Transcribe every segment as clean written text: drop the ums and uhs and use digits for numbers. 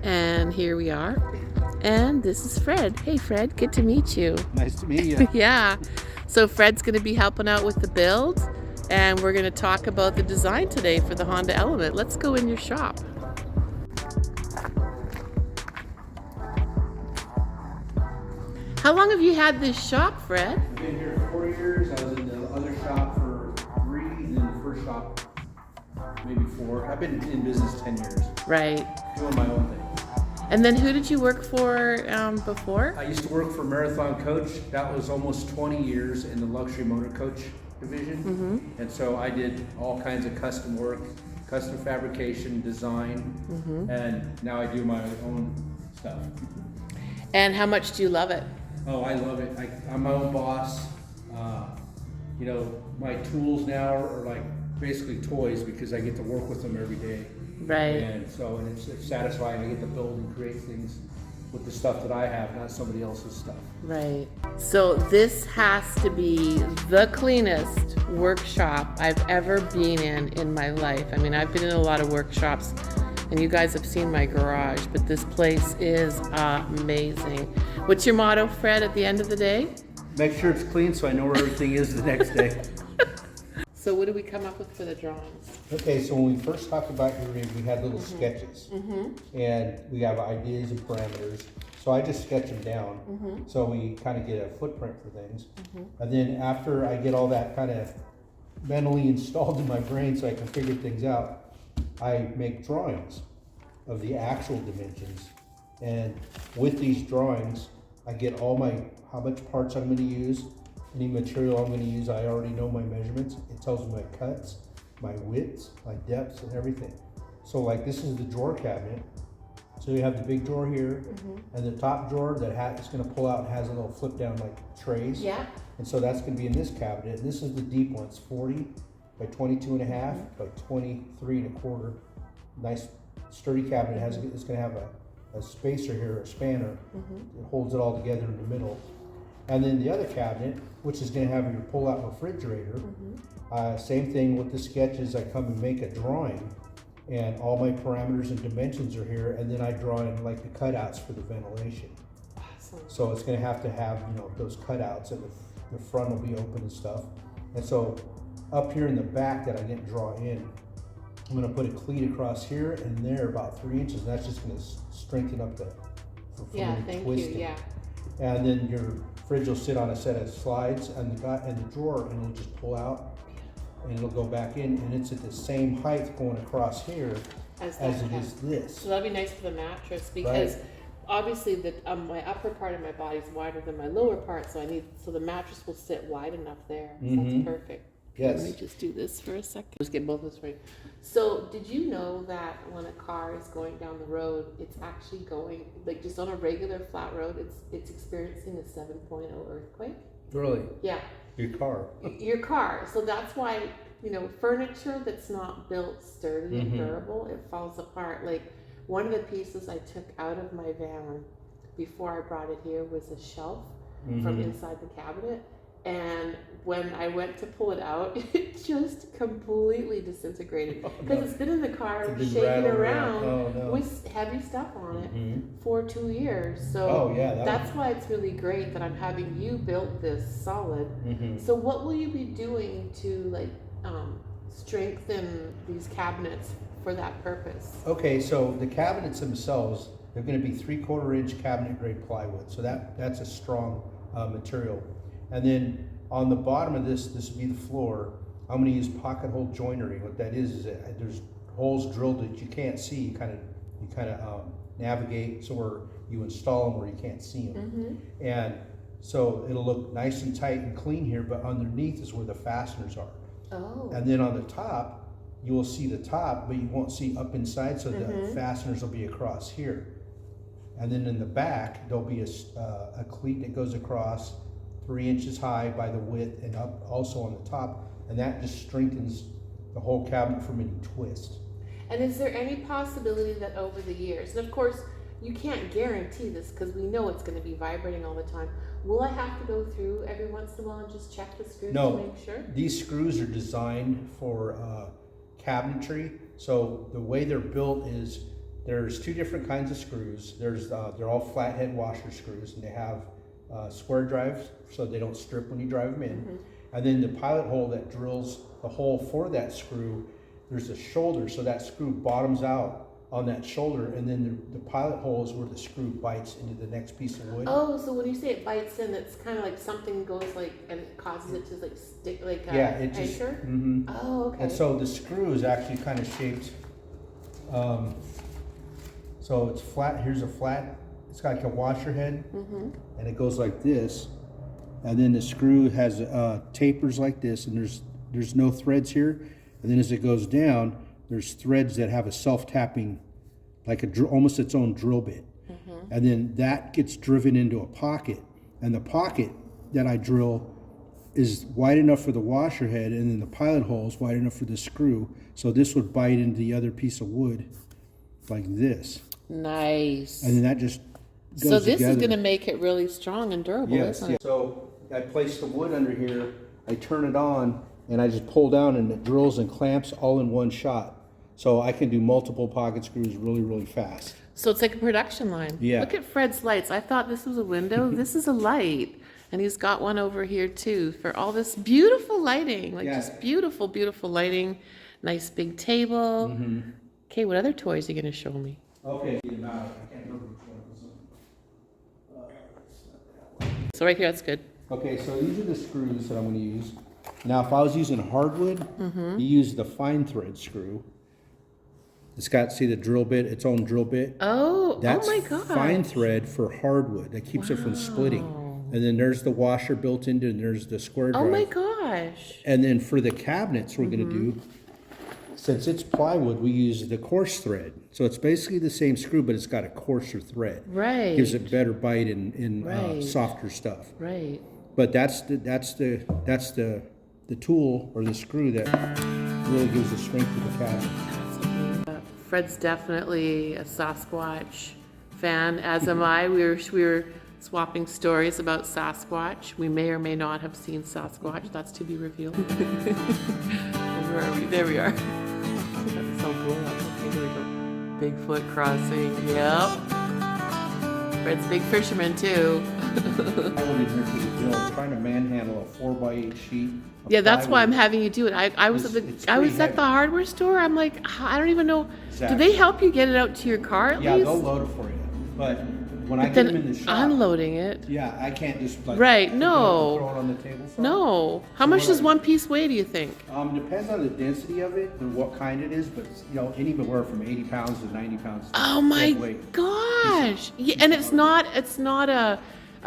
And here we are. And this is Fred. Hey Fred, good to meet you. Nice to meet you. Yeah. So Fred's going to be helping out with the build, and we're going to talk about the design today for the Honda Element. Let's go in your shop. How long have you had this shop, Fred? I've been here 4 years. I was in the other shop for 3, and then the first shop maybe 4. I've been in business 10 years. Right. Doing my own thing. And then who did you work for before? I used to work for Marathon Coach. That was almost 20 years in the luxury motor coach division. And so I did all kinds of custom work, custom fabrication, design, and now I do my own stuff. And how much do you love it? Oh, I love it. I'm my own boss. You know, my tools now are like basically toys because I get to work with them every day. Right. And so it's satisfying. I get to build and create things with the stuff that I have, not somebody else's stuff. Right. So this has to be the cleanest workshop I've ever been in my life. I mean, I've been in a lot of workshops, and you guys have seen my garage, but this place is amazing. What's your motto, Fred, at the end of the day? Make sure it's clean so I know where everything is the next day. So what do we come up with for the drawings? Okay, so when we first talked about your rig, we had little sketches. And we have ideas and parameters. So I just sketch them down. So we kind of get a footprint for things. And then after I get all that kind of mentally installed in my brain so I can figure things out, I make drawings of the actual dimensions. And with these drawings, I get all how much parts I'm going to use, any material I'm going to use. I already know my measurements. It tells me my cuts, my widths, my depths, and everything. So like this is the drawer cabinet. So you have the big drawer here, and the top drawer that is going to pull out and has a little flip down like trays. Yeah. And so that's going to be in this cabinet. And this is the deep one. It's 40 by 22 and a half by 23 and a quarter. Nice sturdy cabinet. It's going to have a spacer here, a spanner. It holds it all together in the middle. And then the other cabinet, which is going to have your pull-out refrigerator. Same thing with the sketches. I come and make a drawing, and all my parameters and dimensions are here, and then I draw in like the cutouts for the ventilation. Awesome. So it's going to have those cutouts, and the front will be open and stuff. And so up here in the back that I didn't draw in, I'm going to put a cleat across here and there about 3 inches. And that's just going to strengthen up for twisting. Yeah. And then your fridge will sit on a set of slides and the drawer, and it'll just pull out and it'll go back in, and it's at the same height going across here as it is this. So that'll be nice for the mattress because obviously my upper part of my body is wider than my lower part, so the mattress will sit wide enough there. So that's perfect. Yes. Let me just do this for a second. Just get both of this right. So did you know that when a car is going down the road, it's actually going, like just on a regular flat road, it's experiencing a 7.0 earthquake? Really? Yeah. Your car. Your car. So that's why, furniture that's not built sturdy and durable, it falls apart. Like one of the pieces I took out of my van before I brought it here was a shelf from inside the cabinet. And when I went to pull it out, it just completely disintegrated because it's been in the car shaking around with heavy stuff on it for 2 years. So that's why it's really great that I'm having you build this solid. So what will you be doing to strengthen these cabinets for that purpose? Okay, so the cabinets themselves, they're going to be 3/4 inch cabinet grade plywood. So that's a strong material. And then on the bottom of this will be the floor. I'm going to use pocket hole joinery. What that is that there's holes drilled that you can't see. You kind of navigate so where you install them where you can't see them. And so it'll look nice and tight and clean here, but underneath is where the fasteners are. Oh. And then on the top, you will see the top, but you won't see up inside, so the fasteners will be across here. And then in the back, there'll be a cleat that goes across 3 inches high by the width and up also on the top, and that just strengthens the whole cabinet from any twist. And is there any possibility that over the years, and of course you can't guarantee this because we know it's going to be vibrating all the time, will I have to go through every once in a while and just check the screws to make sure? These screws are designed for cabinetry. So the way they're built is there's two different kinds of screws. There's they're all flathead washer screws, and they have square drives so they don't strip when you drive them in. And then the pilot hole that drills the hole for that screw, there's a shoulder, so that screw bottoms out on that shoulder, and then the pilot hole is where the screw bites into the next piece of wood. Oh, so when you say it bites in, it's kind of like something goes like, and it causes it to like stick, like a It just. anchor? Mm-hmm. Oh, okay. And so the screw is actually kind of shaped. So it's flat. Here's a flat. It's got like a washer head, and it goes like this. And then the screw has tapers like this, and there's no threads here. And then as it goes down, there's threads that have a self-tapping, like almost its own drill bit. And then that gets driven into a pocket. And the pocket that I drill is wide enough for the washer head, and then the pilot hole is wide enough for the screw. So this would bite into the other piece of wood like this. Nice. And then that just goes So this together. is going to make it really strong and durable, isn't it? So I place the wood under here, I turn it on, and I just pull down, and it drills and clamps all in one shot. So I can do multiple pocket screws really, really fast. So it's like a production line. Yeah. Look at Fred's lights. I thought this was a window. This is a light. And he's got one over here too for all this beautiful lighting. Like just beautiful, beautiful lighting. Nice big table. Okay, what other toys are you going to show me? Okay, I can't remember which one it was. So right here, that's good. Okay, so these are the screws that I'm going to use. Now, if I was using hardwood, you use the fine thread screw. It's got, see the drill bit, its own drill bit? Oh, That's oh my God. fine thread for hardwood. That keeps it from splitting. And then there's the washer built into, and there's the square drive. Oh my gosh. And then for the cabinets we're going to do, since it's plywood, we use the coarse thread. So it's basically the same screw, but it's got a coarser thread. Right. Gives it better bite in Right. softer stuff. Right. But that's the tool or the screw that really gives the strength to the cabinet. Fred's definitely a Sasquatch fan, as am I. We were swapping stories about Sasquatch. We may or may not have seen Sasquatch. That's to be revealed. Where are we? There we are. That's so cool. Okay, here we go. Bigfoot crossing. Yep. Fred's a big fisherman too. I went in here for the bill, trying to manhandle a 4x8 sheet. Yeah, that's why I'm having you do it. I was It's at pretty the hardware store. I'm like, I don't even know. Exactly. Do they help you get it out to your car at Yeah, least? they'll load it for you. But when I But get them then in the shop, unloading it. yeah, I can't just like Right, pick it no. up and throw it on the table. No. How So much what does I- one piece weigh, do you think? Depends on the density of it and what kind it is, but anywhere from 80 pounds to 90 pounds. Oh my weight. gosh. Yeah, and it's not a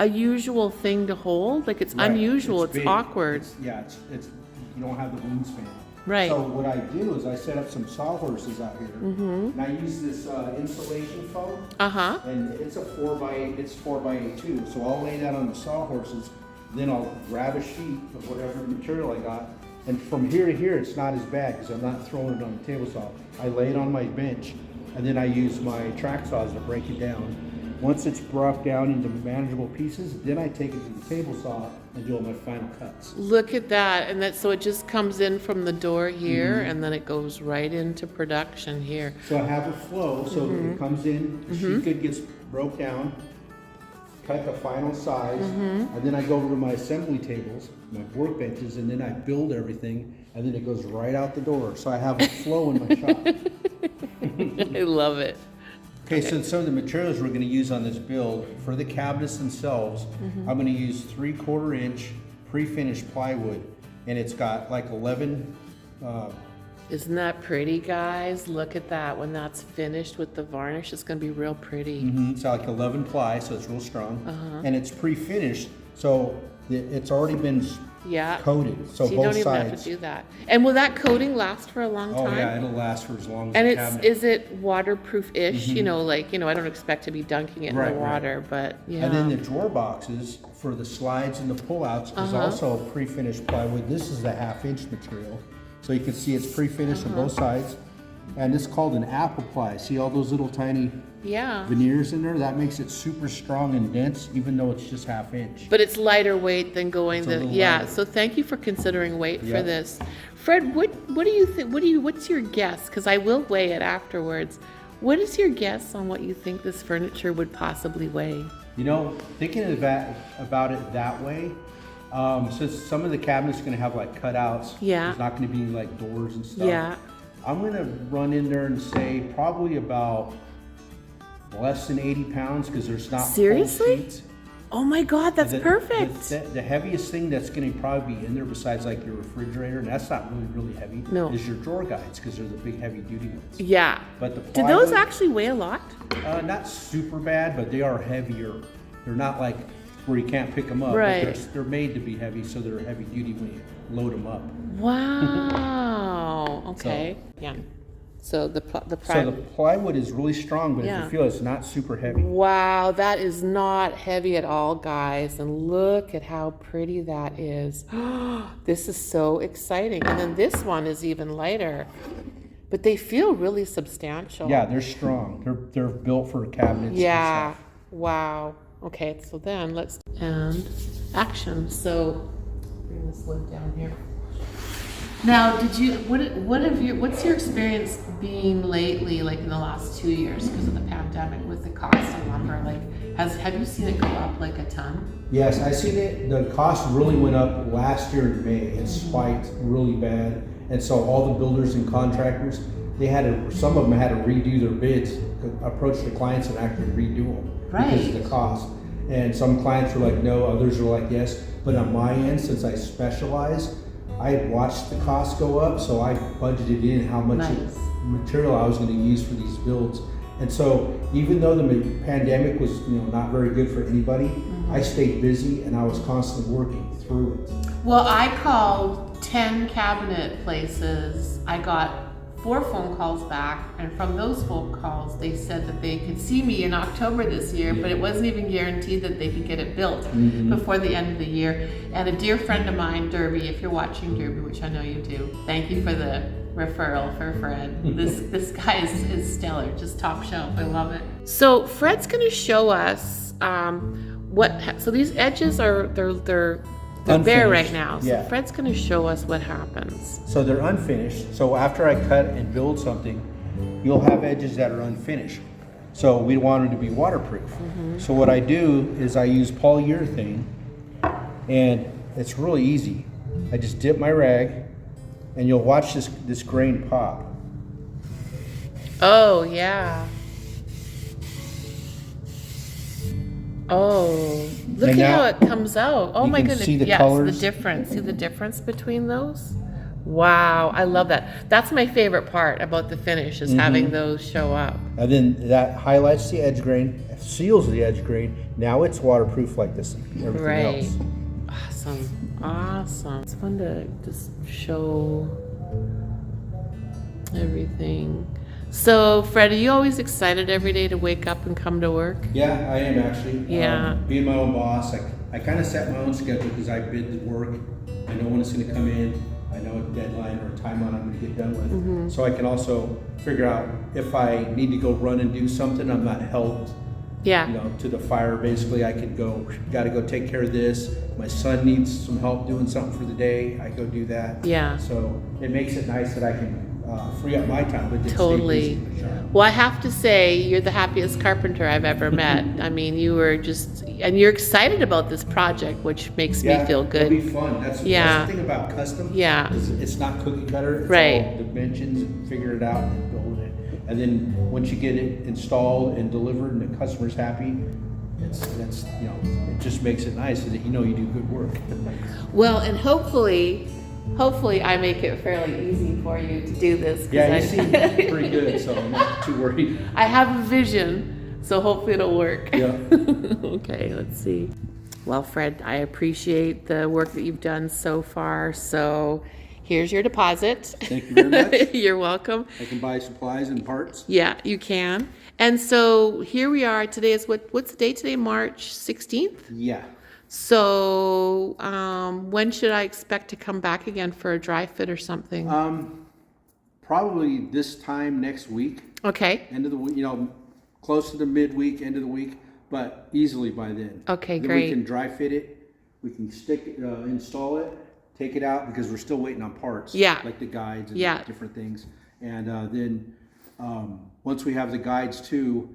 usual thing to hold. Like it's Right, unusual. It's big. awkward. It's you don't have the wingspan. Right. So what I do is I set up some sawhorses out here, and I use this insulation foam, Uh-huh. and it's a 4x8. It's 4x8 too. So I'll lay that on the sawhorses, then I'll grab a sheet of whatever material I got, and from here to here it's not as bad because I'm not throwing it on the table saw. I lay it on my bench, and then I use my track saws to break it down. Once it's brought down into manageable pieces, then I take it to the table saw and do all my final cuts. Look at that. And that so it just comes in from the door here and then it goes right into production here. So I have a flow, so it comes in, the sheet good gets broke down, cut the final size, and then I go over to my assembly tables, my workbenches, and then I build everything, and then it goes right out the door. So I have a flow in my shop. I love it. Okay, so some of the materials we're going to use on this build, for the cabinets themselves, I'm going to use 3/4 inch pre-finished plywood, and it's got like 11, Isn't that pretty, guys? Look at that. When that's finished with the varnish, it's going to be real pretty. it's like 11 ply, so it's real strong, and it's pre-finished, so it's already been Yeah. coated, so you both don't even sides. have to do that. And will that coating last for a long Oh time? yeah, it'll last for as long as And the it's cabinet. is it waterproof-ish? I don't expect to be dunking it in Right, the right. water, but yeah. And then the drawer boxes for the slides and the pullouts is also pre-finished plywood. This is the 1/2 inch material, so you can see it's pre-finished on both sides. And it's called an apple ply. See all those little tiny yeah. veneers in there? That makes it super strong and dense, even though it's just 1/2 inch. But it's lighter weight than going It's a the little yeah. lighter. So thank you for considering weight for Yep. this, Fred. What do you think? What's your guess? Because I will weigh it afterwards. What is your guess on what you think this furniture would possibly weigh? You know, thinking of about it that way, since some of the cabinets are going to have like cutouts, Yeah. there's not going to be like doors and stuff. Yeah. I'm going to run in there and say probably about less than 80 pounds because there's not full Seriously? seats. Oh my God, that's perfect. The heaviest thing that's going to probably be in there besides like your refrigerator, and that's not really heavy, No. is your drawer guides because they're the big heavy duty ones. Yeah. But the Do those plywood, actually weigh a lot? not super bad, but they are heavier. They're not like where you can't pick them up. Right. But they're made to be heavy, so they're heavy duty when you load them up. Wow. Okay. Yeah. So the So the private. plywood is really strong, but Yeah. if you feel it's not super heavy. Wow, that is not heavy at all, guys. And look at how pretty that is. This is so exciting. And then this one is even lighter. But they feel really substantial. Yeah, they're strong. They're built for cabinets. Yeah. And stuff. Wow. Okay, so then let's and action. So bring this lid down here. Now, what's your experience been lately, like in the last 2 years because of the pandemic with the cost of lumber? Like, have you seen it go up like a ton? Yes, I see that the cost really went up last year in May. It spiked really bad, and so all the builders and contractors, some of them had to redo their bids, approach the clients and actually redo them because of the cost. And some clients were like, no, others were like, yes. But on my end, since I specialize, I had watched the cost go up, so I budgeted in how much material I was going to use for these builds. And so even though the pandemic was not very good for anybody, I stayed busy and I was constantly working through it. Well, I called 10 cabinet places. I got 4 phone calls back, and from those phone calls, they said that they could see me in October this year, but it wasn't even guaranteed that they could get it built before the end of the year. And a dear friend of mine, Derby, if you're watching, Derby, which I know you do, thank you for the referral for Fred. This guy is stellar, just top shelf. I love it. So Fred's going to show us so these edges are they're bare right now. So Yeah. Fred's going to show us what happens. So they're unfinished. So after I cut and build something, you'll have edges that are unfinished. So we want them to be waterproof. So what I do is I use polyurethane, and it's really easy. I just dip my rag, and you'll watch this grain pop. Oh, yeah. Oh, look And at now how it comes out. Oh you my can goodness. see the Yes, colors. the difference. See the difference between those? Wow, I love that. That's my favorite part about the finish is having those show up. And then that highlights the edge grain, seals the edge grain. Now it's waterproof like this. Everything Right. else. Awesome. It's fun to just show everything. So, Fred, are you always excited every day to wake up and come to work? Yeah, I am actually. Yeah. Being my own boss, I kind of set my own schedule because I bid the work. I know when it's going to come in. I know a deadline or a timeline I'm going to get done with. So I can also figure out if I need to go run and do something, I'm not held Yeah. to the fire. Basically, I could got to go take care of this. My son needs some help doing something for the day. I go do that. Yeah. So it makes it nice that I can free up my time, but just Totally. stay busy in the shop. Well, I have to say, you're the happiest carpenter I've ever met. I mean, you were and you're excited about this project, which makes me feel good. It'll be fun. That's the thing about custom. Yeah. is it's not cookie cutter. It's Right. all dimensions and figure it out and build it. And then once you get it installed and delivered and the customer's happy, it just makes it nice that you do good work. Well, and hopefully I make it fairly easy for you to do this. 'Cause Yeah, you seem pretty good, so I'm not too worried. I have a vision, so hopefully it'll work. Yeah. Okay, let's see. Well, Fred, I appreciate the work that you've done so far. So here's your deposit. Thank you very much. You're welcome. I can buy supplies and parts. Yeah, you can. And so here we are. Today is what's the date today? March 16th? Yeah. So when should I expect to come back again for a dry fit or something? Probably this time next week. Okay. End of the week, close to the midweek, end of the week, but easily by then. Okay, then great. we can dry fit it. We can install it, take it out because we're still waiting on parts. Yeah. Like the guides and Yeah. different things. And then once we have the guides too,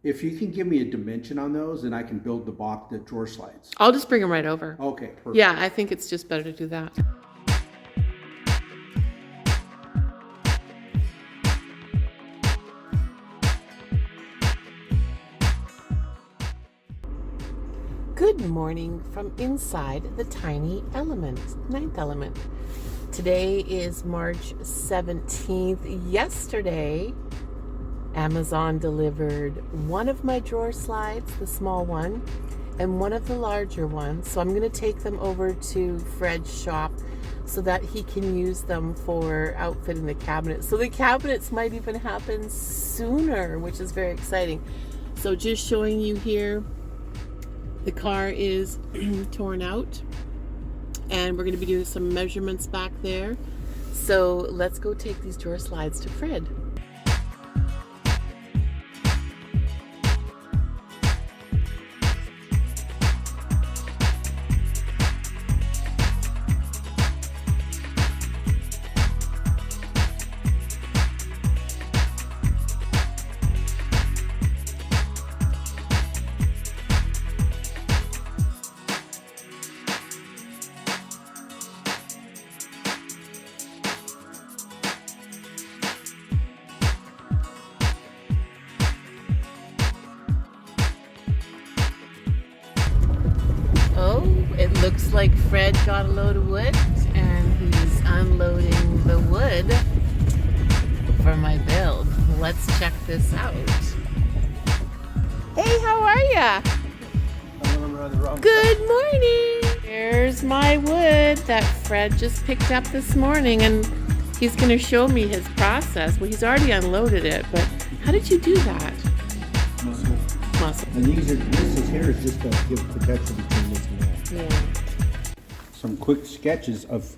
if you can give me a dimension on those, then I can build the drawer slides. I'll just bring them right over. Okay, perfect. Yeah, I think it's just better to do that. Good morning from inside the Tiny Element, ninth element. Today is March 17th. Yesterday, Amazon delivered one of my drawer slides, the small one, and one of the larger ones. So I'm going to take them over to Fred's shop so that he can use them for outfitting the cabinets. So the cabinets might even happen sooner, which is very exciting. So just showing you here, the car is torn out and we're going to be doing some measurements back there. So let's go take these drawer slides to Fred. It looks like Fred got a load of wood and he's unloading the wood for my build. Let's check this out. Hey, how are ya? Good morning. Here's my wood that Fred just picked up this morning, and he's going to show me his process. Well, he's already unloaded it, but how did you do that? Muscle. And this here is just to give protection between this and that. Yeah. Some quick sketches of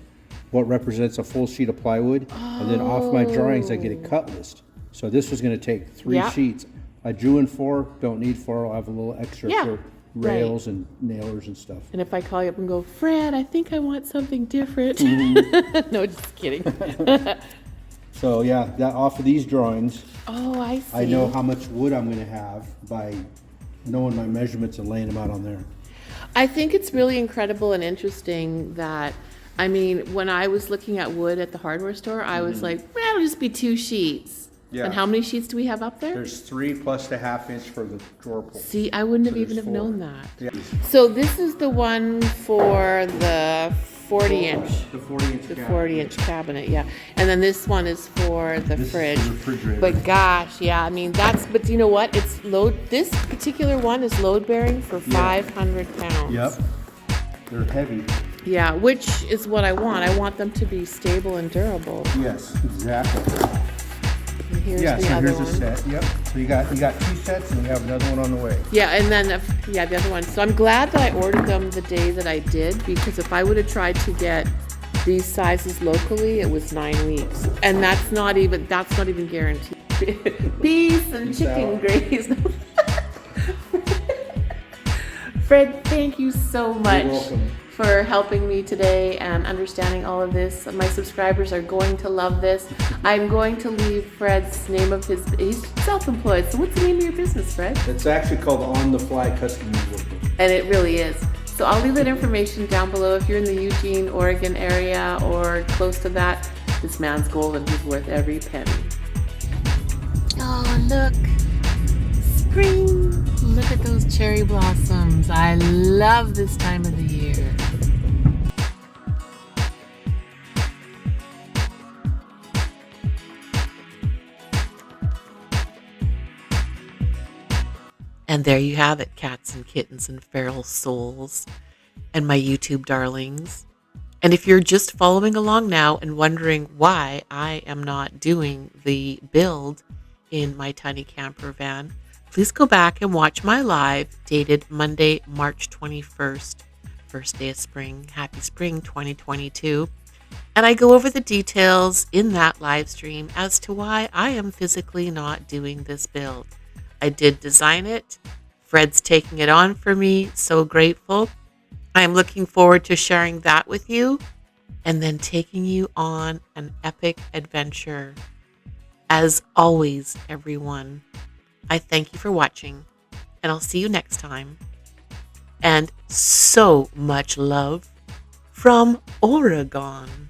what represents a full sheet of plywood, and then off my drawings I get a cut list. So this was going to take 3 sheets. I drew in 4, don't need 4, I'll have a little extra for rails and nailers and stuff. And if I call you up and go, Fred, I think I want something different. No, just kidding. So yeah, that off of these drawings, I see. I know how much wood I'm going to have by knowing my measurements and laying them out on there. I think it's really incredible and interesting that, I mean, when I was looking at wood at the hardware store, I was like, well, it'll just be 2 sheets. Yeah. And how many sheets do we have up there? There's 3 plus the 1/2 inch for the drawer pull. See, I wouldn't have even have 4. known that. Yeah. So this is the one for the 40 inch. The 40 inch The 40 inch cabinet, yeah. And then this one is for the fridge. Is the refrigerator. But gosh, yeah, I mean, but you know what? This particular one is load bearing for 500 pounds. Yep. They're heavy. Yeah, which is what I want. I want them to be stable and durable. Yes, exactly. And here's Yeah, the so other here's one. a set. Yep. So you got 2 sets, and we have another one on the way. Yeah, and then the other one. So I'm glad that I ordered them the day that I did, because if I would have tried to get these sizes locally, it was 9 weeks, and that's not even guaranteed. Peace and chicken graze. Fred, thank you so much. You're welcome. For helping me today and understanding all of this. My subscribers are going to love this. I'm going to leave Fred's name of he's self-employed. So what's the name of your business, Fred? It's actually called On the Fly Custom Woodworking. And it really is. So I'll leave that information down below. If you're in the Eugene, Oregon area or close to that, this man's golden. He's worth every penny. Oh, look. Spring. Look at those cherry blossoms. I love this time of the year. And there you have it, cats and kittens and feral souls and my YouTube darlings. And if you're just following along now and wondering why I am not doing the build in my tiny camper van, please go back and watch my live dated Monday, March 21st, first day of spring. Happy spring 2022. And I go over the details in that live stream as to why I am physically not doing this build. I did design it. Fred's taking it on for me. So grateful. I am looking forward to sharing that with you and then taking you on an epic adventure As always, everyone, I thank you for watching, and I'll see you next time. And so much love from Oregon.